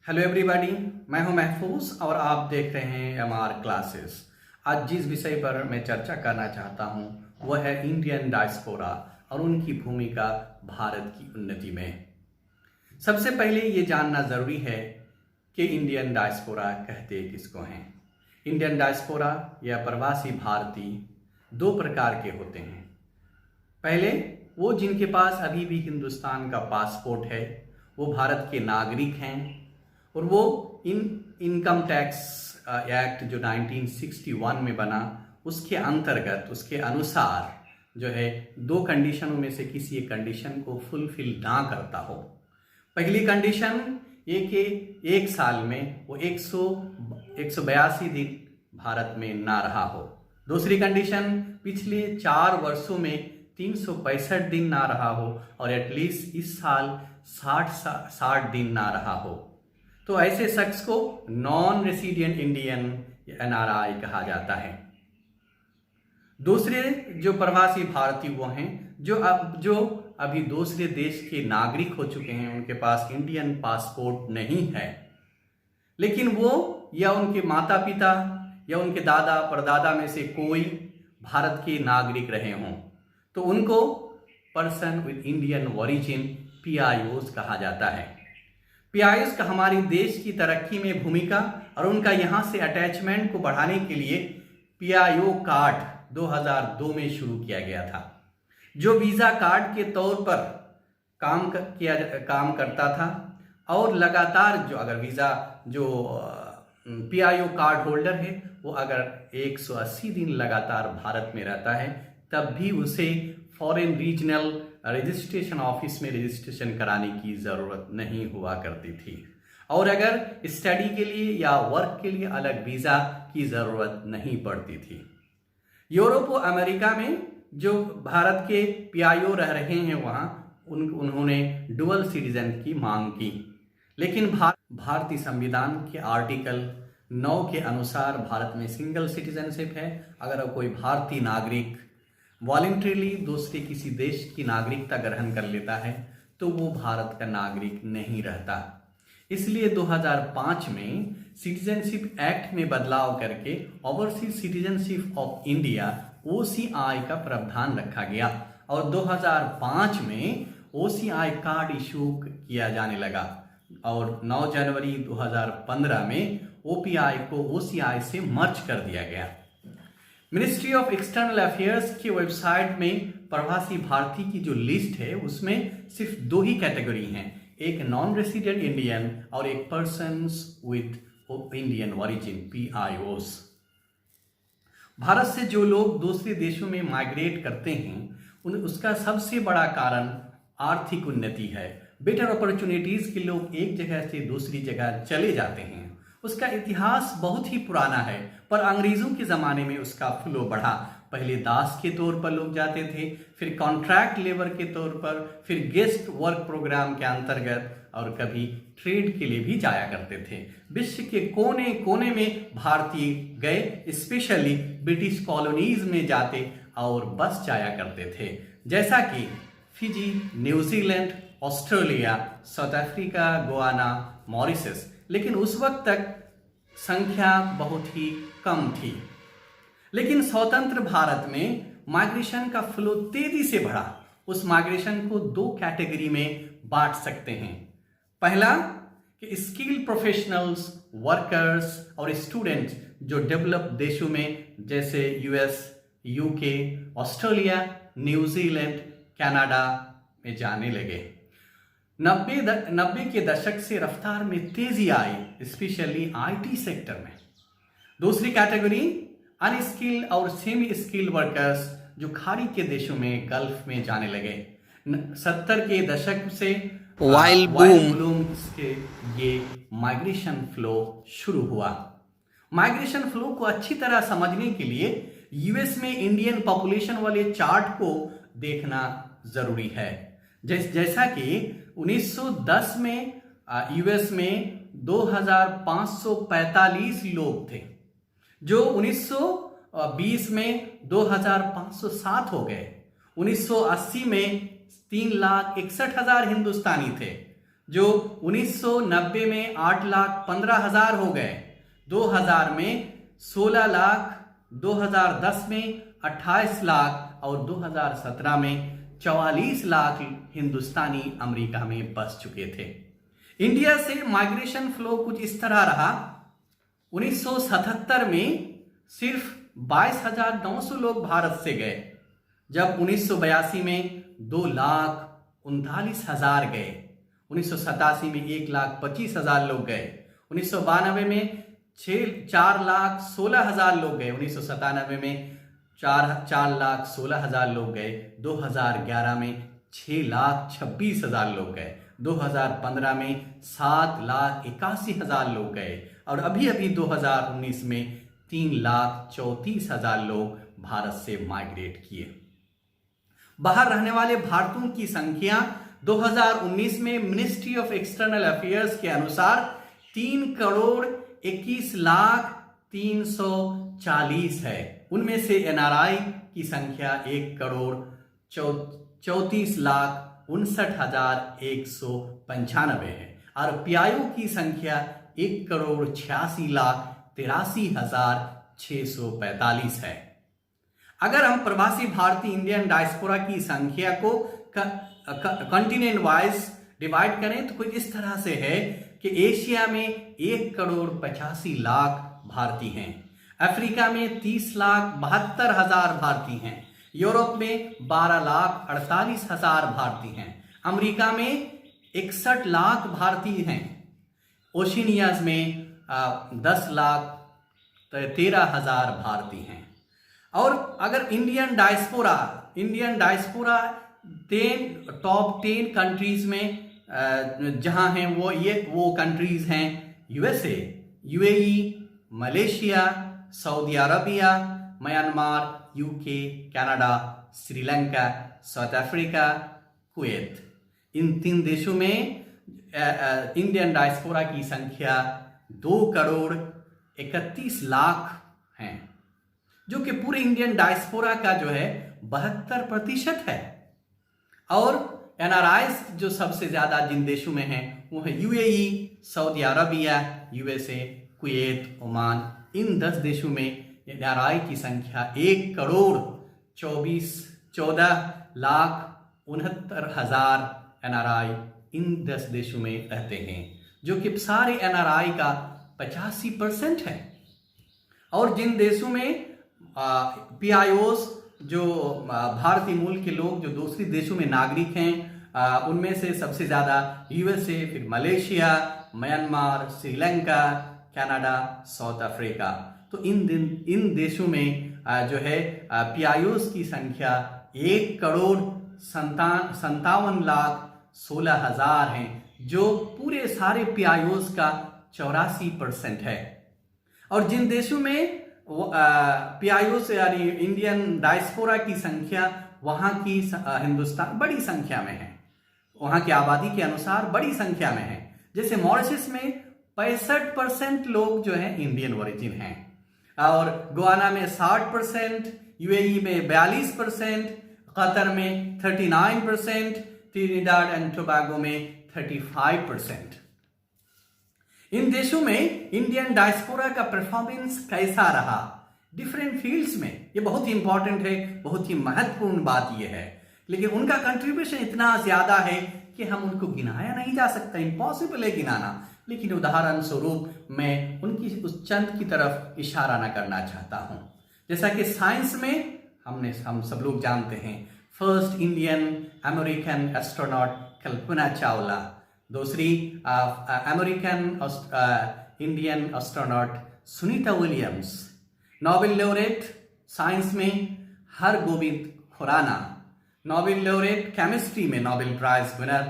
Hello everybody, मैं हूं महफूज और आप देख रहे हैं एमआर क्लासेस। आज जिस विषय पर मैं चर्चा करना चाहता हूं वह है इंडियन डायस्पोरा और उनकी भूमिका भारत की उन्नति में। सबसे पहले ये जानना ज़रूरी है कि इंडियन डायस्पोरा कहते किसको हैं। इंडियन डायस्पोरा या प्रवासी भारतीय दो प्रकार के होते हैं। पहले वो जिनके पास अभी भी हिंदुस्तान का पासपोर्ट है, वो भारत के नागरिक हैं और वो इनकम टैक्स एक्ट जो 1961 में बना उसके अंतर्गत उसके अनुसार जो है दो कंडीशनों में से किसी एक कंडीशन को फुलफिल ना करता हो। पहली कंडीशन ये कि एक साल में वो 182 दिन भारत में ना रहा हो। दूसरी कंडीशन पिछले 4 वर्षों में 365 दिन ना रहा हो और एटलीस्ट इस साल 60 दिन ना रहा हो। तो ऐसे शख्स को नॉन रेसिडेंट इंडियन एनआरआई कहा जाता है। दूसरे जो प्रवासी भारतीय वो हैं जो अभी दूसरे देश के नागरिक हो चुके हैं, उनके पास इंडियन पासपोर्ट नहीं है, लेकिन वो या उनके माता पिता या उनके दादा परदादा में से कोई भारत के नागरिक रहे हों, तो उनको person with Indian origin PIOs कहा जाता है। PIOs का हमारे देश की तरक्की में भूमिका और उनका यहाँ से अटैचमेंट को बढ़ाने के लिए PIO कार्ड 2002 में शुरू किया गया था, जो वीज़ा कार्ड के तौर पर काम करता था और लगातार जो अगर वीज़ा जो PIO कार्ड होल्डर है वो अगर 180 दिन लगातार भारत में रहता है तब भी उसे फॉरेन रीजनल रजिस्ट्रेशन ऑफिस में रजिस्ट्रेशन कराने की ज़रूरत नहीं हुआ करती थी और अगर स्टडी के लिए या वर्क के लिए अलग वीज़ा की ज़रूरत नहीं पड़ती थी। यूरोप और अमेरिका में जो भारत के PIO रह रहे हैं वहाँ उन्होंने डुअल सिटीजन की मांग की, लेकिन भारतीय संविधान के आर्टिकल 9 के अनुसार भारत में सिंगल सिटीजनशिप है। अगर कोई भारतीय नागरिक वॉलंटरीली दूसरे किसी देश की नागरिकता ग्रहण कर लेता है तो वो भारत का नागरिक नहीं रहता। इसलिए 2005 में सिटीजनशिप एक्ट में बदलाव करके overseas citizenship of India OCI का प्रावधान रखा गया और 2005 में OCI कार्ड इशू किया जाने लगा और 9 जनवरी 2015 में OPI को OCI से मर्ज कर दिया गया। मिनिस्ट्री ऑफ एक्सटर्नल अफेयर्स की वेबसाइट में प्रवासी भारतीय की जो लिस्ट है उसमें सिर्फ 2 ही कैटेगरी हैं, एक नॉन रेसिडेंट इंडियन और एक persons with Indian origin PIOs। Bharat से जो लोग दूसरे देशों में माइग्रेट करते हैं उसका सबसे बड़ा कारण आर्थिक उन्नति है। बेटर अपॉर्चुनिटीज के लोग एक जगह से दूसरी जगह चले जाते हैं। उसका इतिहास बहुत ही पुराना है, पर अंग्रेजों के ज़माने में उसका फ्लो बढ़ा। पहले दास के तौर पर लोग जाते थे, फिर कॉन्ट्रैक्ट लेबर के तौर पर, फिर गेस्ट वर्क प्रोग्राम के अंतर्गत और कभी ट्रेड के लिए भी जाया करते थे। विश्व के कोने कोने में भारतीय गए, स्पेशली ब्रिटिश कॉलोनीज में जाते और बस जाया करते थे, जैसा कि Fiji, New Zealand, Australia, south Africa, Guyana, Mauritius. लेकिन उस वक्त तक संख्या बहुत ही कम थी। लेकिन स्वतंत्र भारत में माइग्रेशन का फ्लो तेजी से बढ़ा। उस माइग्रेशन को 2 कैटेगरी में बांट सकते हैं। पहला कि स्किल प्रोफेशनल्स, वर्कर्स और स्टूडेंट्स जो डेवलप्ड देशों में जैसे US, UK, Australia, New Zealand, Canada में जाने लगे। 90 के दशक से रफ्तार में तेजी आई, स्पेशली IT सेक्टर में। दूसरी कैटेगरी अनस्किल्ड और सेमी स्किल्ड वर्कर्स जो खाड़ी के देशों में, गल्फ में जाने लगे। 70 के दशक से वाइल बूम के ये माइग्रेशन फ्लो शुरू हुआ। माइग्रेशन फ्लो को अच्छी तरह समझने के लिए US में इंडियन पॉपुलेशन वाले चार्ट को देखना जरूरी है। जैसा कि 1910 में US में 2545 लोग थे, जो 1920 में 2507 हो गए। 1980 में 3,61,000 हिंदुस्तानी थे, जो 1990 में 8,15,000 हो गए, 2000 में 16 लाख, 2010 में 28 लाख और 2017 में 44 लाख हिंदुस्तानी अमेरिका में बस चुके थे। इंडिया से माइग्रेशन फ्लो कुछ इस तरह रहा। 1977 में सिर्फ 22,900 लोग भारत से गए, जब 1982 में 2,39,000 गए, 1987 में 1,25,000 लोग गए, 1992 में 4,16,000 लोग गए, 1997 में 4,16,000 लोग गए, 2011 में 6,26,000 लोग गए, 2015 में 7,81,000 लोग गए और अभी अभी 2019 में 3,34,000 लोग भारत से माइग्रेट किए। बाहर रहने वाले भारतीयों की संख्या 2019 में मिनिस्ट्री ऑफ एक्सटर्नल अफेयर्स के अनुसार 3,21,03,40 है। उनमें से एनआरआई की संख्या 1,34,59,195 है और पीआईओ की संख्या 1,86,83,645 है। अगर हम प्रवासी भारतीय इंडियन डायस्पोरा की संख्या को कॉन्टिनेंट वाइज डिवाइड करें तो कुछ इस तरह से है कि एशिया में 1,85,00,000 भारतीय हैं, अफ्रीका में 30,72,000 भारतीय हैं, यूरोप में 12,48,000 भारतीय हैं, अमेरिका में 61 लाख भारतीय हैं, ओशिनियाज में 10,13,000 भारतीय हैं। और अगर इंडियन डायस्पोरा टॉप 10 कंट्रीज में जहां हैं वो कंट्रीज हैं USA, UAE, Malaysia, Saudi Arabia, Myanmar, UK, Canada, Sri Lanka, South Africa, Kuwait. इन 3 देशों में इंडियन डायस्पोरा की संख्या 2,31,00,000 है, जो कि पूरे इंडियन डायस्पोरा का जो है 72% है। और एनआरआईज जो सबसे ज्यादा जिन देशों में हैं वो है UAE, Saudi Arabia, USA, Kuwait, Oman. इन 10 देशों में एनआरआई की संख्या 1,14,69,000 एनआरआई इन 10 देशों में रहते हैं, जो कि सारे एनआरआई का 85% है। और जिन देशों में पीआईओस जो भारतीय मूल के लोग जो दूसरी देशों में नागरिक हैं, उनमें से सबसे ज्यादा यूएसए, फिर Malaysia, Myanmar, Sri Lanka, Canada, south Africa. तो इन देशों में जो है पीआईओस की संख्या 1,57,16,000 है, जो पूरे सारे पीआईओस का 84% है। और जिन देशों में पीआईओ से यानी इंडियन डायस्पोरा की संख्या वहां की हिंदुस्तान बड़ी संख्या में है, वहां की आबादी के अनुसार बड़ी संख्या में है। जैसे मॉरिशस में 65% लोग जो है इंडियन ओरिजिन हैं, और गुआना में 60%, यूएई में 42%, कतर में 39%, ट्रिनिडाड एंड टोबैगो में 35%। इन देशों में इंडियन डायस्पोरा का परफॉर्मेंस कैसा रहा डिफरेंट फील्ड्स में, ये बहुत ही इंपॉर्टेंट है, बहुत ही महत्वपूर्ण बात यह है। लेकिन उनका कंट्रीब्यूशन इतना ज्यादा है कि हम उनको गिनाया नहीं जा सकता, इम्पॉसिबल है गिनाना। लेकिन उदाहरण स्वरूप मैं उनकी उस चंद की तरफ इशारा न करना चाहता हूं। जैसा कि साइंस में हम सब लोग जानते हैं, first Indian American astronaut Kalpana Chawla, दूसरी American Indian astronaut Sunita Williams, Nobel laureate science में Hargobind Khorana, Nobel laureate chemistry में नोबेल प्राइज विनर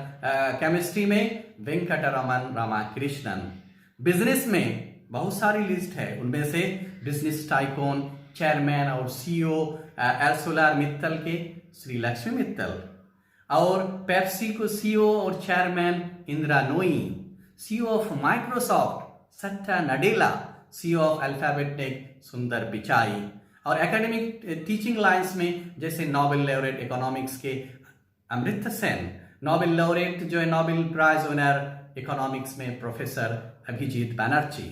केमिस्ट्री में वेंकटरमन रामाकृष्णन। बिजनेस में बहुत सारी लिस्ट है, उनमें से बिजनेस टाइकून, चेयरमैन और सीईओ एर्सुलार मित्तल के श्री लक्ष्मी मित्तल, और पेप्सी को सीईओ और chairman Indra Nooyi, CEO of Microsoft Satya Nadella, CEO of Alphabet tech Sundar Pichai, और एकेडमिक टीचिंग लाइंस में जैसे नोबेल लॉरेट इकोनॉमिक्स के अमृता सेन, नोबेल लॉरेट जो है, नोबेल प्राइज विनर इकोनॉमिक्स में प्रोफेसर अभिजीत बैनर्जी।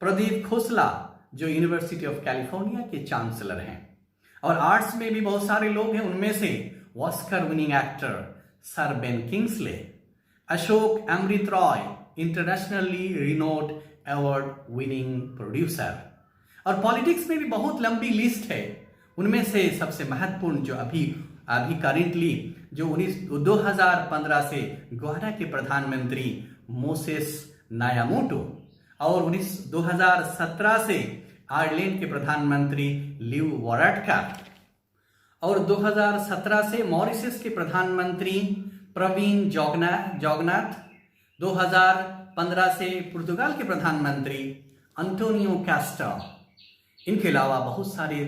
प्रदीप खोसला जो यूनिवर्सिटी ऑफ कैलिफोर्निया के चांसलर हैं। और आर्ट्स में भी बहुत सारे लोग हैं, उनमें से Oscar winning actor sir Ben Kingsley, Ashok Amrit Roy internationally renowned award winning producer. और पॉलिटिक्स में भी बहुत लंबी लिस्ट है, उनमें से सबसे महत्वपूर्ण जो अभी करेंटली जो 2015 से घाना के प्रधानमंत्री मोसेस नायामोटो और 2017 से आयरलैंड के प्रधानमंत्री लिव वाराडकर और 2017 से मॉरिशस के प्रधानमंत्री प्रवीण जोगनाथ, 2015 से पुर्तगाल के प्रधानमंत्री अंटोनियो कास्टा। इनके अलावा बहुत सारे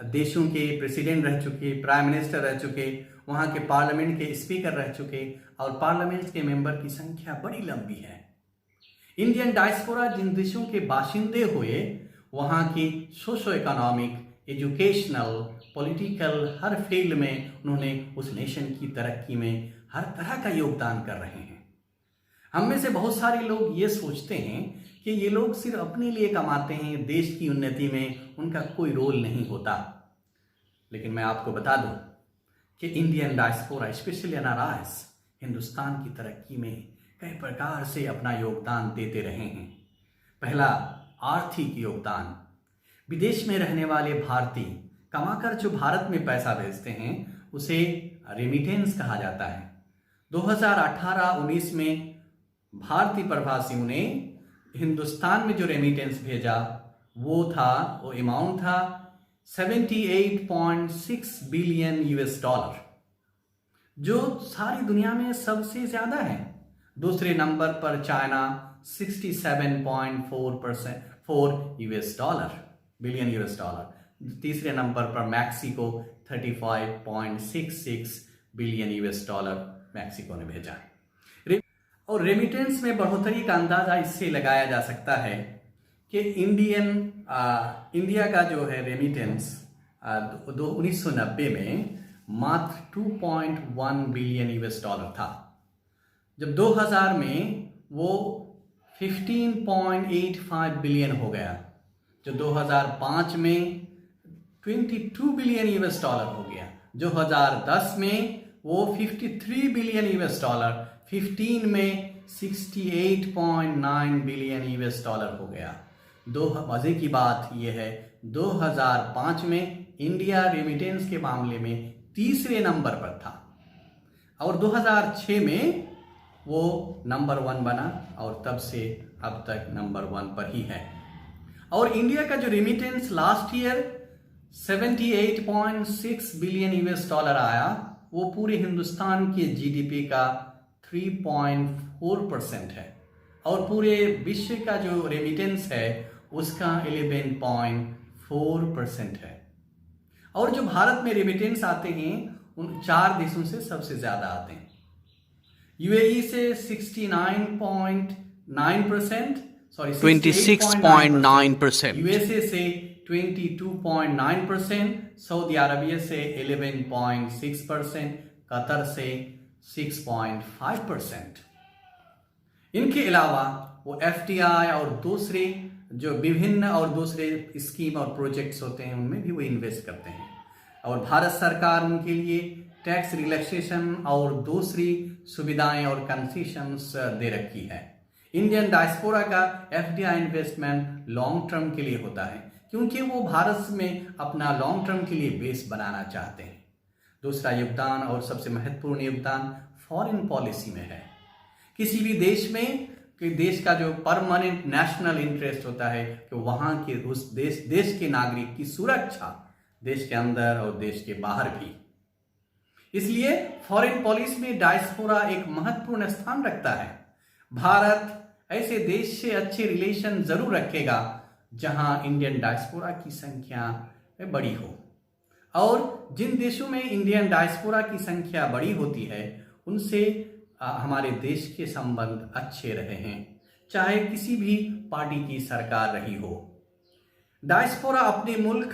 देशों के प्रेसिडेंट रह चुके, प्राइम मिनिस्टर रह चुके, वहाँ के पार्लियामेंट के स्पीकर रह चुके और पार्लियामेंट के मेंबर की संख्या बड़ी लंबी है। इंडियन डायस्पोरा जिन देशों के बाशिंदे हुए, वहाँ की सोशो इकोनॉमिक, एजुकेशनल, पॉलिटिकल हर फील्ड में उन्होंने उस नेशन की तरक्की में हर तरह का योगदान कर रहे हैं। हम में से बहुत सारे लोग ये सोचते हैं कि ये लोग सिर्फ अपने लिए कमाते हैं, देश की उन्नति में उनका कोई रोल नहीं होता। लेकिन मैं आपको बता दूं कि Indian diaspora specially NRIs Hindustan की तरक्की में कई प्रकार से अपना योगदान देते रहे हैं। पहला, आर्थिक योगदान। विदेश में रहने वाले भारतीय कमाकर जो भारत में पैसा भेजते हैं उसे रेमिटेंस कहा जाता है। 2018-19 में भारतीय प्रवासियों ने हिंदुस्तान में जो रेमिटेंस भेजा वो अमाउंट था 78.6 बिलियन यूएस डॉलर, जो सारी दुनिया में सबसे ज्यादा है। दूसरे नंबर पर चाइना 67.4 बिलियन यूएस डॉलर। तीसरे नंबर पर Mexico 35.66 billion US dollar Mexico ने भेजा। और रेमिटेंस में बढ़ोतरी का अंदाजा इससे लगाया जा सकता है कि इंडिया का जो है रेमिटेंस 1990 में मात्र 2.1 बिलियन यूएस डॉलर था, जब 2000 में वो 15.85 बिलियन हो गया, जो 2005 में 22 बिलियन यूएस डॉलर हो गया, 2010 में वो 53 बिलियन यूएस डॉलर, 15 में 68.9 बिलियन यूएस डॉलर हो गया। मजे की बात यह है 2005 में इंडिया रेमिटेंस के मामले में तीसरे नंबर पर था और 2006 में वो नंबर 1 बना और तब से अब तक नंबर 1 पर ही है। और इंडिया का जो remittance last year 78.6 billion US dollar आया, वो पूरे हिंदुस्तान के जीडीपी का 3.4% है और पूरे विश्व का जो रेमिटेंस है उसका 11.4% है। और जो भारत में रेमिटेंस आते हैं उन 4 देशों से सबसे ज्यादा आते हैं। यूएई से 69.9%, सॉरी 26.9%, यूएसए से 22.9%, सऊदी अरबिया से 11.6%, कतर से 6.5%। इनके अलावा वो एफडीआई और दूसरे जो विभिन्न और दूसरे स्कीम और प्रोजेक्ट्स होते हैं उनमें भी वो इन्वेस्ट करते हैं और भारत सरकार उनके लिए टैक्स रिलैक्सेशन और दूसरी सुविधाएं और कंसेशंस दे रखी है। इंडियन डायस्पोरा का एफडीआई इन्वेस्टमेंट लॉन्ग टर्म के लिए होता है क्योंकि वो भारत में अपना लॉन्ग टर्म के लिए बेस बनाना चाहते हैं। दूसरा योगदान और सबसे महत्वपूर्ण योगदान फॉरेन पॉलिसी में है। किसी भी देश में कि देश का जो परमानेंट नेशनल इंटरेस्ट होता है कि वहाँ के उस देश के नागरिक की सुरक्षा देश के अंदर और देश के बाहर भी। इसलिए फॉरेन पॉलिसी में डायस्पोरा एक महत्वपूर्ण स्थान रखता है। भारत ऐसे देश से अच्छे रिलेशन जरूर रखेगा जहां इंडियन डायस्पोरा की संख्या बड़ी हो, और जिन देशों में इंडियन डायस्पोरा की संख्या बड़ी होती है उनसे हमारे देश के संबंध अच्छे रहे हैं, चाहे किसी भी पार्टी की सरकार रही हो। डायस्पोरा अपने मुल्क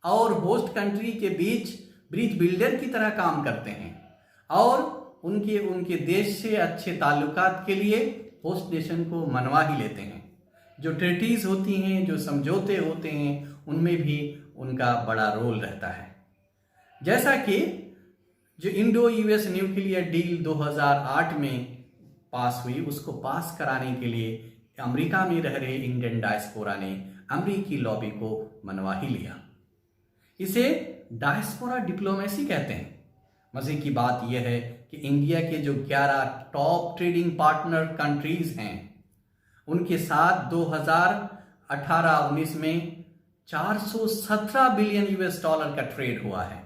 और होस्ट कंट्री के बीच ब्रिज बिल्डर की तरह काम करते हैं और उनके उनके देश से अच्छे ताल्लुकात के लिए होस्ट नेशन को मनवा ही लेते हैं। जो ट्रीटीज होती हैं, जो समझौते होते हैं, उनमें भी उनका बड़ा रोल रहता है। जैसा कि जो इंडो यूएस न्यूक्लियर डील 2008 में पास हुई, उसको पास कराने के लिए अमेरिका में रह रहे इंडियन डायस्पोरा ने अमेरिकी लॉबी को मनवा ही लिया। इसे डायस्पोरा डिप्लोमेसी कहते हैं। मजे की बात यह है कि इंडिया के जो 11 टॉप ट्रेडिंग पार्टनर कंट्रीज हैं, उनके साथ 2018-19 में 417 बिलियन यूएस डॉलर का ट्रेड हुआ है।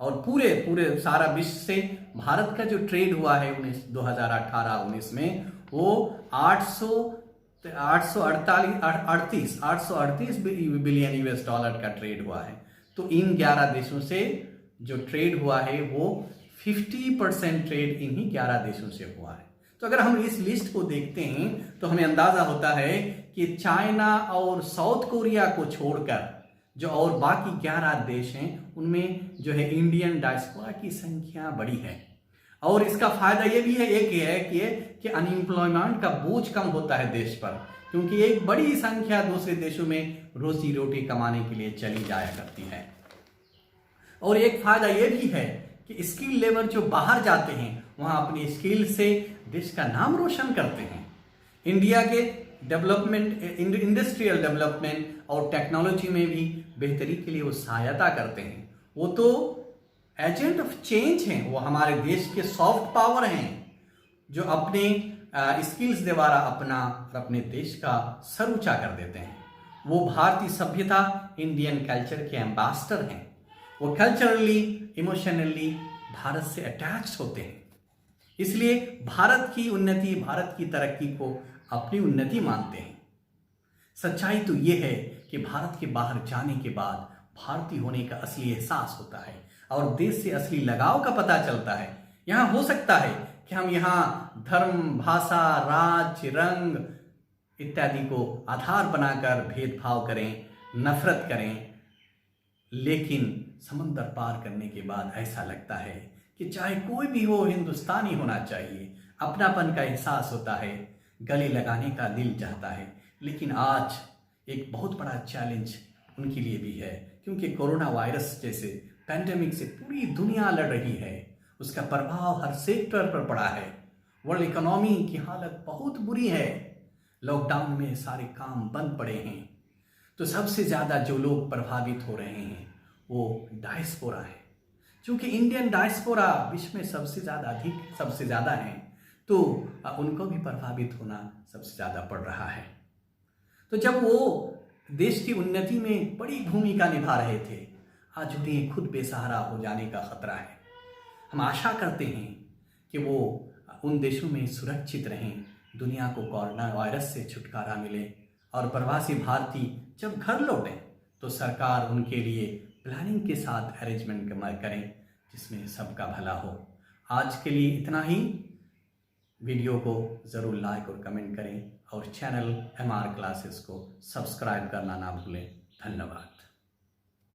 और पूरे सारा विश्व से भारत का जो ट्रेड हुआ है 2018-19 में वो 838 बिलियन यूएस डॉलर का ट्रेड हुआ है। तो इन 11 देशों से जो ट्रेड हुआ है वो 50% ट्रेड इन्हीं 11 देशों से हुआ है। तो अगर हम इस लिस्ट को देखते हैं तो हमें अंदाजा होता है कि चाइना और साउथ कोरिया को छोड़कर जो और बाकी 11 देश हैं, उनमें जो है इंडियन डायस्पोरा की संख्या बड़ी है। और इसका फायदा ये भी है, एक ये है कि अनएम्प्लॉयमेंट का बोझ कम होता है देश पर, क्योंकि एक बड़ी संख्या दूसरे देशों में रोजी रोटी कमाने के लिए चली जाया करती है। और एक फायदा ये भी है कि स्किल लेबर जो बाहर जाते हैं वहां अपनी स्किल से देश का नाम रोशन करते हैं। इंडिया के डेवलपमेंट, इंडस्ट्रियल डेवलपमेंट और टेक्नोलॉजी में भी बेहतरी के लिए वो सहायता करते हैं। वो तो एजेंट ऑफ चेंज हैं, वो हमारे देश के सॉफ्ट पावर हैं जो अपने स्किल्स द्वारा अपने देश का सर ऊंचा कर देते हैं। वो भारतीय सभ्यता, इंडियन कल्चर के एम्बेसडर हैं। वो कल्चरली, इमोशनली भारत से अटैच होते हैं, इसलिए भारत की उन्नति, भारत की तरक्की को अपनी उन्नति मानते हैं। सच्चाई तो ये है कि भारत के बाहर जाने के बाद भारतीय होने का असली एहसास होता है और देश से असली लगाव का पता चलता है। यहाँ हो सकता है कि हम यहाँ धर्म, भाषा, राज्य, रंग इत्यादि को आधार बनाकर भेदभाव करें, नफरत करें, लेकिन समंदर पार करने के बाद ऐसा लगता है कि चाहे कोई भी हो, हिंदुस्तानी होना चाहिए। अपनापन का एहसास होता है, गले लगाने का दिल चाहता है। लेकिन आज एक बहुत बड़ा चैलेंज उनके लिए भी है, क्योंकि कोरोना वायरस जैसे पैंडेमिक से पूरी दुनिया लड़ रही है। उसका प्रभाव हर सेक्टर पर पड़ा है। वर्ल्ड इकोनॉमी की हालत बहुत बुरी है। लॉकडाउन में सारे काम बंद पड़े हैं। तो सबसे ज़्यादा जो लोग प्रभावित हो रहे हैं वो डायस्पोरा है। क्योंकि इंडियन डायस्पोरा विश्व में सबसे ज़्यादा है, तो उनको भी प्रभावित होना सबसे ज़्यादा पड़ रहा है। तो जब वो देश की उन्नति में बड़ी भूमिका निभा रहे थे, आज उन्हें खुद बेसहारा हो जाने का खतरा है। हम आशा करते हैं कि वो उन देशों में सुरक्षित रहें, दुनिया को कोरोना वायरस से छुटकारा मिले और प्रवासी भारतीय जब घर लौटें तो सरकार उनके लिए प्लानिंग के साथ अरेंजमेंट करें जिसमें सबका भला हो। आज के लिए इतना ही। वीडियो को ज़रूर लाइक और कमेंट करें और चैनल MR क्लासेस को सब्सक्राइब करना ना भूलें। धन्यवाद।